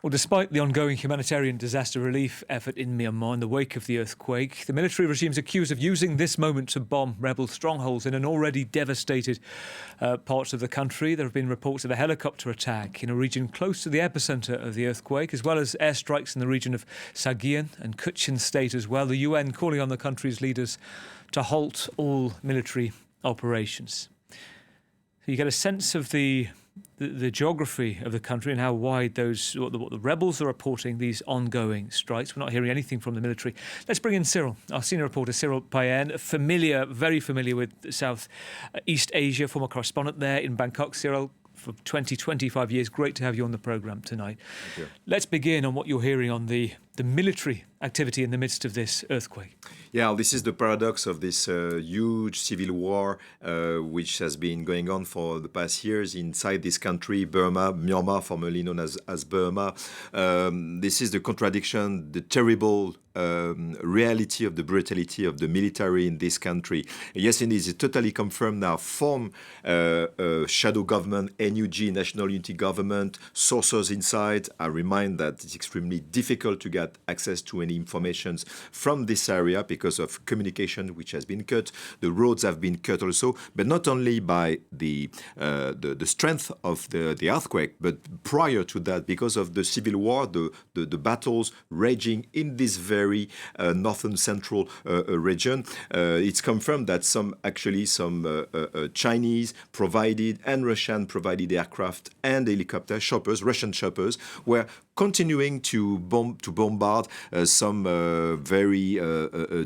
Well, despite the ongoing humanitarian disaster relief effort in Myanmar in the wake of the earthquake, the military regime is accused of using this moment to bomb rebel strongholds in an already devastated parts of the country. There have been reports of a helicopter attack in a region close to the epicenter of the earthquake, as well as airstrikes in the region of Sagaing and Kachin state as well. The UN calling on the country's leaders to halt all military operations. So you get a sense of the geography of the country and how wide what the rebels are reporting these ongoing strikes. We're not hearing anything from the military. Let's bring in Cyril, our senior reporter, Cyril Payen, very familiar with South East Asia, former correspondent there in Bangkok. Cyril, for 25 years, great to have you on the programme tonight. Thank you. Let's begin on what you're hearing on the military activity in the midst of this earthquake. Yeah, this is the paradox of this huge civil war which has been going on for the past years inside this country, Myanmar, formerly known as Burma. This is the contradiction, the terrible reality of the brutality of the military in this country. Yes, indeed, it's totally confirmed now. Form shadow government, NUG, National Unity Government, sources inside. I remind that it's extremely difficult to get access to any information from this area because of communication which has been cut. The roads have been cut also, but not only by the strength of the earthquake, but prior to that, because of the civil war, the battles raging in this very northern central region. It's confirmed that some Chinese provided and Russian provided aircraft and helicopter choppers, Russian choppers, were continuing to bombard some very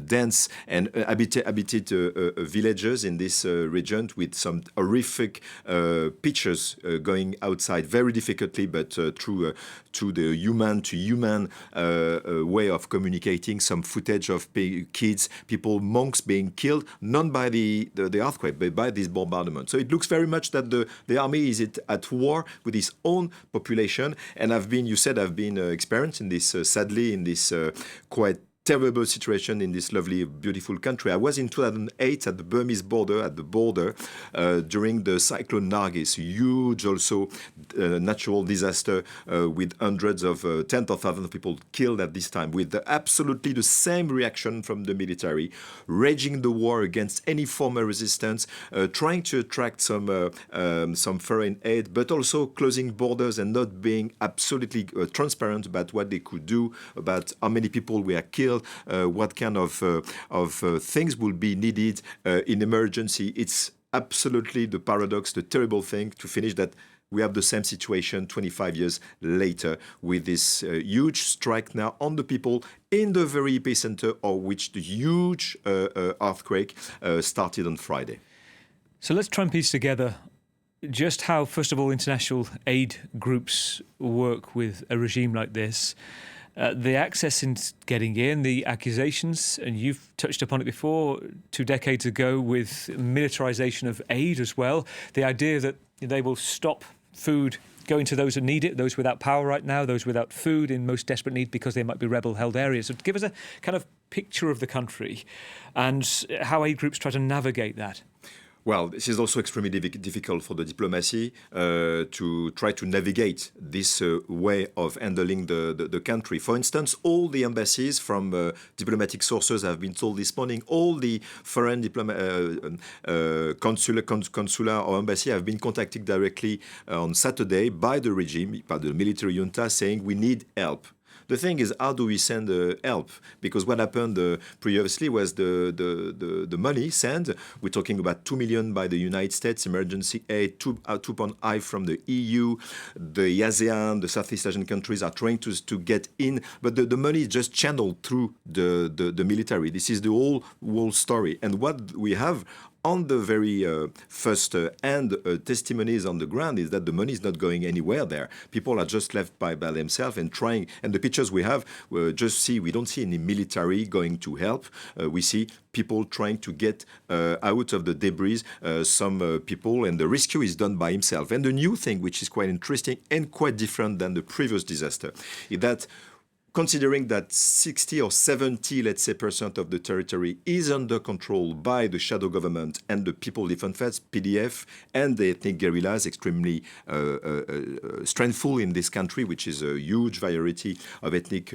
dense and habited villages in this region, with some horrific pictures going outside very difficultly, but through the human-to-human way of communicating. Some footage of kids, people, monks being killed, not by the earthquake, but by this bombardment. So it looks very much that the army is at war with its own population. And I've been experiencing this, sadly, in this quite terrible situation in this lovely, beautiful country. I was in 2008 at the Burmese border, during the cyclone Nargis, huge also natural disaster with hundreds of tens of thousands of people killed at this time, with absolutely the same reaction from the military, raging the war against any form of resistance, trying to attract some foreign aid, but also closing borders and not being absolutely transparent about what they could do, about how many people were killed, what kind of things will be needed in emergency. It's absolutely the paradox, the terrible thing to finish that we have the same situation 25 years later with this huge strike now on the people in the very epicenter of which the huge earthquake started on Friday. So let's try and piece together just how, first of all, international aid groups work with a regime like this. The access in getting in, the accusations, and you've touched upon it before, 2 decades ago with militarization of aid as well. The idea that they will stop food going to those who need it, those without power right now, those without food in most desperate need because they might be rebel-held areas. So give us a kind of picture of the country and how aid groups try to navigate that. Well, this is also extremely difficult for the diplomacy to try to navigate this way of handling the country. For instance, all the embassies from diplomatic sources have been told this morning, all the foreign consular or embassy have been contacted directly on Saturday by the regime, by the military junta, saying we need help. The thing is, how do we send help? Because what happened previously was the money sent. We're talking about 2 million by the United States, emergency aid, 2.5 from the EU, the ASEAN, the Southeast Asian countries are trying to get in, but the money is just channeled through the military. This is the whole story. And what we have on the very first hand testimonies on the ground is that the money is not going anywhere there. People are just left by themselves and trying. And the pictures we have, we don't see any military going to help. We see people trying to get out of the debris, some people, and the rescue is done by himself. And the new thing, which is quite interesting and quite different than the previous disaster, is that considering that 60 or 70, let's say, percent of the territory is under control by the shadow government and the People Defense Force, PDF, and the ethnic guerrillas, extremely strengthful in this country, which is a huge variety of ethnics,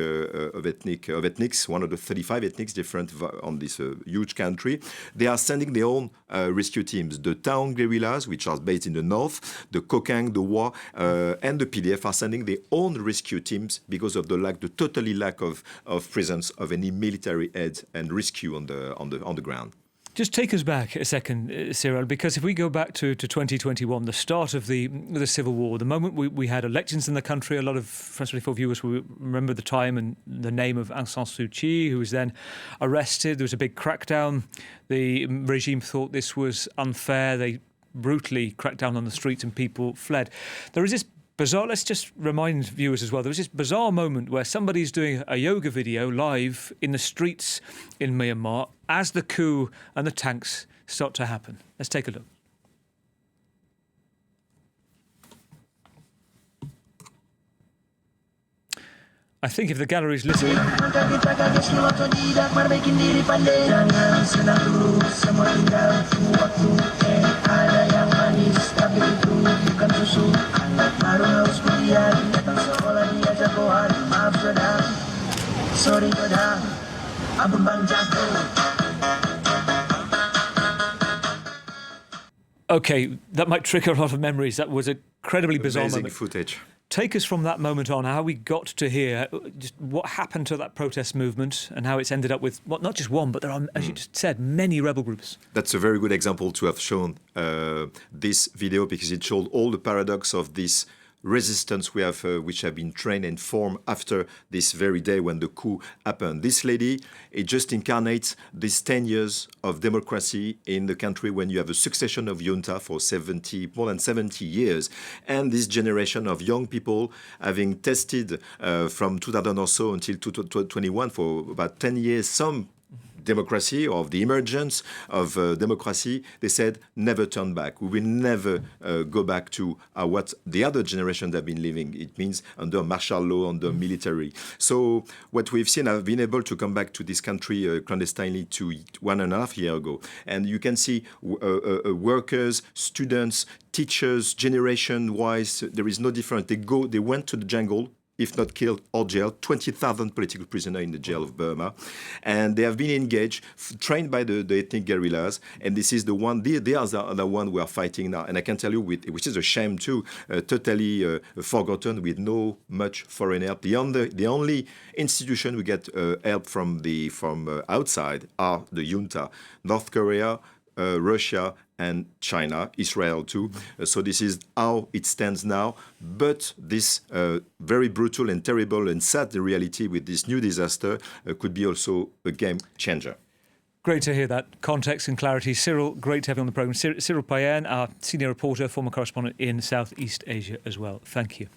one of the 35 ethnics different on this huge country. They are sending their own rescue teams. The town guerrillas, which are based in the north, the Kokang, the Wa, and the PDF are sending their own rescue teams because of the totally lack of presence of any military aid and rescue on the ground. Just take us back a second, Cyril, because if we go back to 2021, the start of the civil war, the moment we had elections in the country, a lot of France 24 viewers will remember the time and the name of Aung San Suu Kyi, who was then arrested. There was a big crackdown. The regime thought this was unfair. They brutally cracked down on the streets and people fled. There is this bizarre, let's just remind viewers as well, there was this bizarre moment where somebody's doing a yoga video live in the streets in Myanmar as the coup and the tanks start to happen. Let's take a look. I think if the gallery's listening... Okay, that might trigger a lot of memories. That was an incredibly bizarre Amazing moment. footage. Take us from that moment on, how we got to here, just what happened to that protest movement and how it's ended up with, well, not just one, but there are, as you just said, many rebel groups. That's a very good example to have shown this video, because it showed all the paradox of this resistance we have, which have been trained and formed after this very day when the coup happened. This lady, it just incarnates these 10 years of democracy in the country when you have a succession of junta for more than 70 years. And this generation of young people having tested from 2000 or so until 2021 for about 10 years, some democracy or the emergence of democracy, they said never turn back. We will never go back to what the other generations have been living. It means under martial law, under military. So what we've seen, I've been able to come back to this country clandestinely to 1.5 years ago. And you can see workers, students, teachers, generation-wise, there is no difference. They went to the jungle, if not killed or jailed, 20,000 political prisoners in the jail of Burma. And they have been engaged, trained by the ethnic guerrillas. And this is the one, they are the one we are fighting now. And I can tell you, which is a shame too, totally forgotten with no much foreign help. The only institution we get help from outside are the junta, North Korea, Russia, and China, Israel too. So this is how it stands now. But this very brutal and terrible and sad reality with this new disaster could be also a game changer. Great to hear that context and clarity. Cyril, great to have you on the programme. Cyril Payen, our senior reporter, former correspondent in Southeast Asia as well. Thank you.